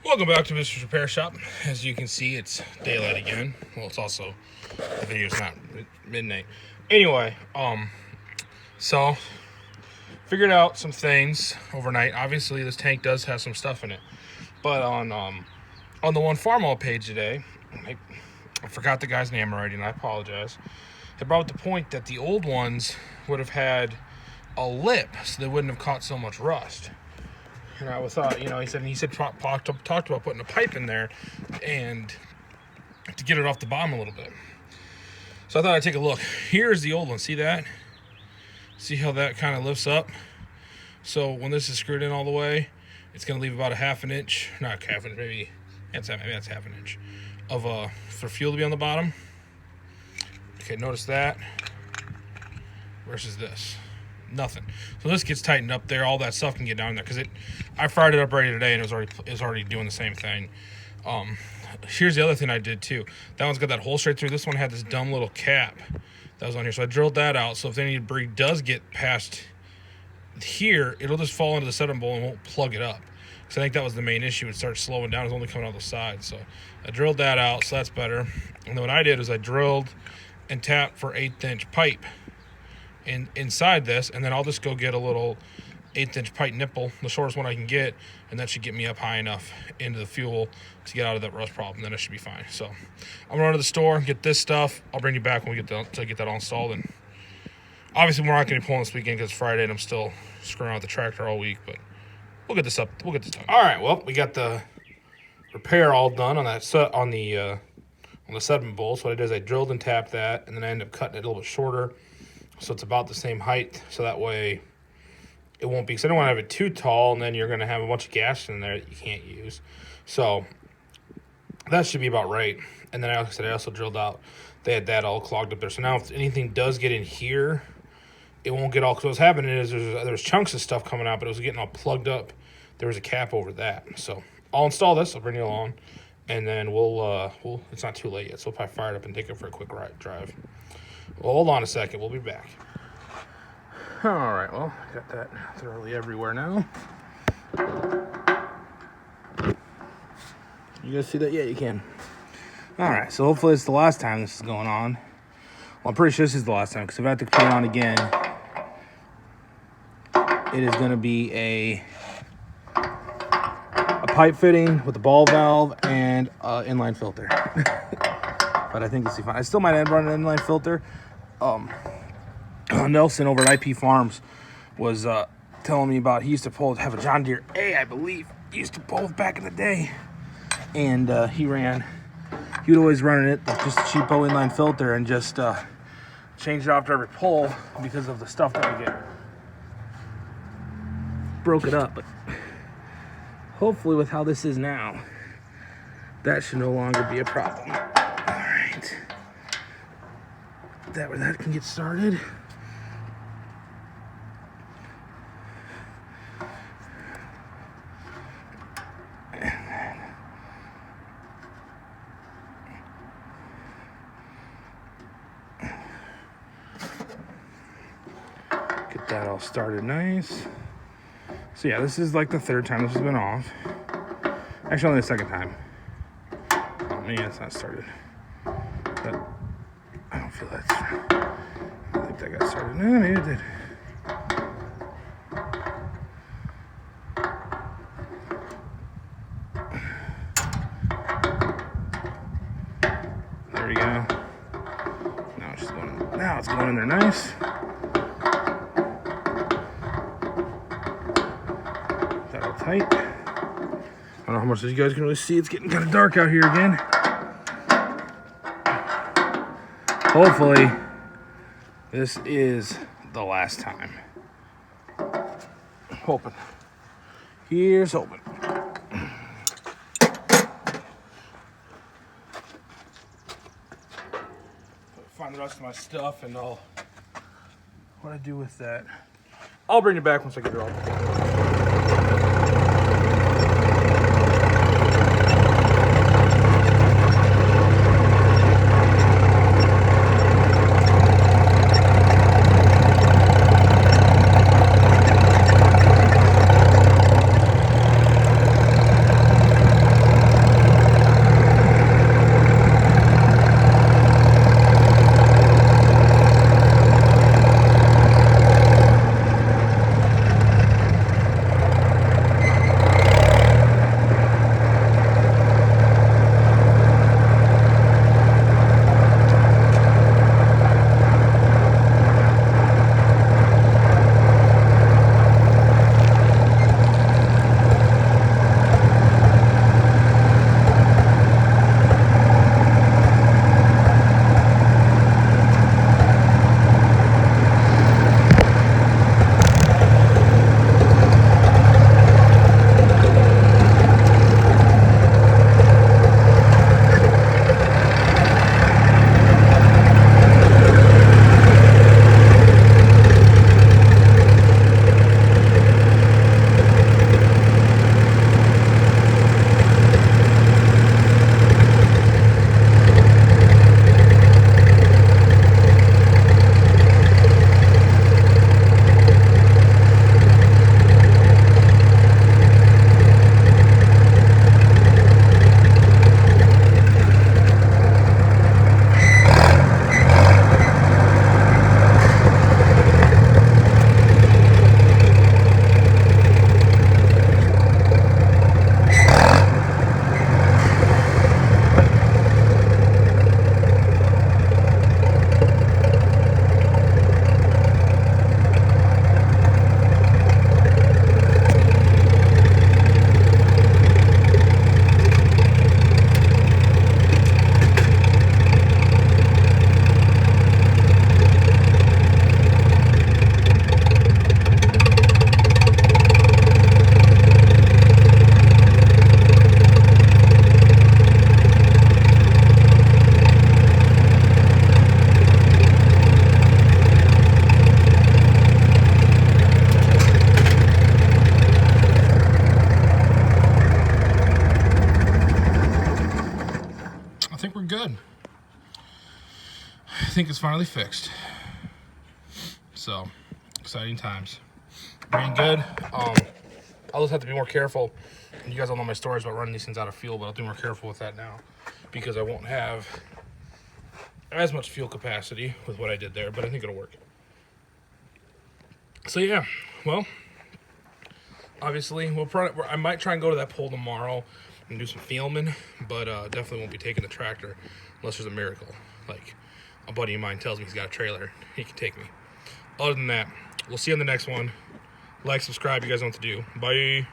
Welcome back to BIBSTER'S Repair Shop. As you can see, it's daylight again. Well, it's also, the video's not midnight. Anyway, so figured out some things overnight. Obviously, this tank does have some stuff in it, but on the one Farmall page today, I forgot the guy's name already, and I apologize. It brought up the point that the old ones would have had a lip, so they wouldn't have caught so much rust. And I thought, he said talked about putting a pipe in there and to get it off the bottom a little bit. So I thought I'd take a look. Here's the old one. See that? See how that kind of lifts up? So when this is screwed in all the way, it's going to leave about a half an inch, not half an inch, maybe that's half an inch of for fuel to be on the bottom. Okay, notice that versus this. Nothing. So this gets tightened up there. All that stuff can get down there because I fired it up ready today and it was already doing the same thing. Here's the other thing I did too. That one's got that hole straight through. This one had this dumb little cap that was on here, so I drilled that out. So if any debris does get past here, it'll just fall into the sediment bowl and won't plug it up. Because I think that was the main issue. It starts slowing down. It's only coming out the side. So I drilled that out, so that's better. And then what I did is I drilled and tapped for 1/8 inch pipe inside this, and then I'll just go get a little 1/8 inch pipe nipple, the shortest one I can get, and that should get me up high enough into the fuel to get out of that rust problem. Then it should be fine. So I'm gonna run to the store, get this stuff. I'll bring you back when we get that all installed. And obviously we're not gonna be pulling this weekend because it's Friday and I'm still screwing around with the tractor all week, but we'll get this up. We'll get this done. All right. Well, we got the repair all done on that on the sediment bowl. So what I did is I drilled and tapped that, and then I ended up cutting it a little bit shorter, so it's about the same height. So that way it won't be, because I don't want to have it too tall, and then you're going to have a bunch of gas in there that you can't use. So that should be about right. And then, like I said, I also drilled out. They had that all clogged up there. So now if anything does get in here, it won't get all, because what's happening is there's chunks of stuff coming out, but it was getting all plugged up. There was a cap over that. So I'll install this. I'll bring you along, and then we'll it's not too late yet, so we'll probably fire it up and take it for a quick drive. Well, hold on a second. We'll be back. All right. Well, got that thoroughly everywhere now. You guys see that? Yeah, you can. All right. So hopefully it's the last time this is going on. Well, I'm pretty sure this is the last time, because if I have to put it on again, it is going to be a pipe fitting with a ball valve and inline filter. But I think it's fine. I still might run an inline filter. Nelson over at IP Farms was telling me about, he used to have a John Deere A, I believe. He used to pull back in the day. And he would always run it, just a cheapo inline filter, and just change it after every pull because of the stuff that would get broken up. But hopefully with how this is now, that should no longer be a problem. All right. That can get started. Get that all started nice. So yeah, this is like the third time this has been off. Actually, only the second time. Oh man, it's not started. But I don't feel that. I don't think that got started. No, maybe it did. There we go. Now it's going in there nice. That all tight. I don't know how much you guys can really see. It's getting kind of dark out here again. Hopefully, this is the last time. Hoping. Here's hoping. Find the rest of my stuff, and what I do with that, I'll bring it back once I get it all together. think it's finally fixed. So, exciting times. Being good. I'll just have to be more careful. And you guys all know my stories about running these things out of fuel, but I'll be more careful with that now because I won't have as much fuel capacity with what I did there, but I think it'll work. So yeah, well, obviously, I might try and go to that pole tomorrow and do some filming, but definitely won't be taking the tractor unless there's a miracle. Like a buddy of mine tells me he's got a trailer, he can take me. Other than that, we'll see you on the next one. Like, subscribe, you guys know what to do. Bye.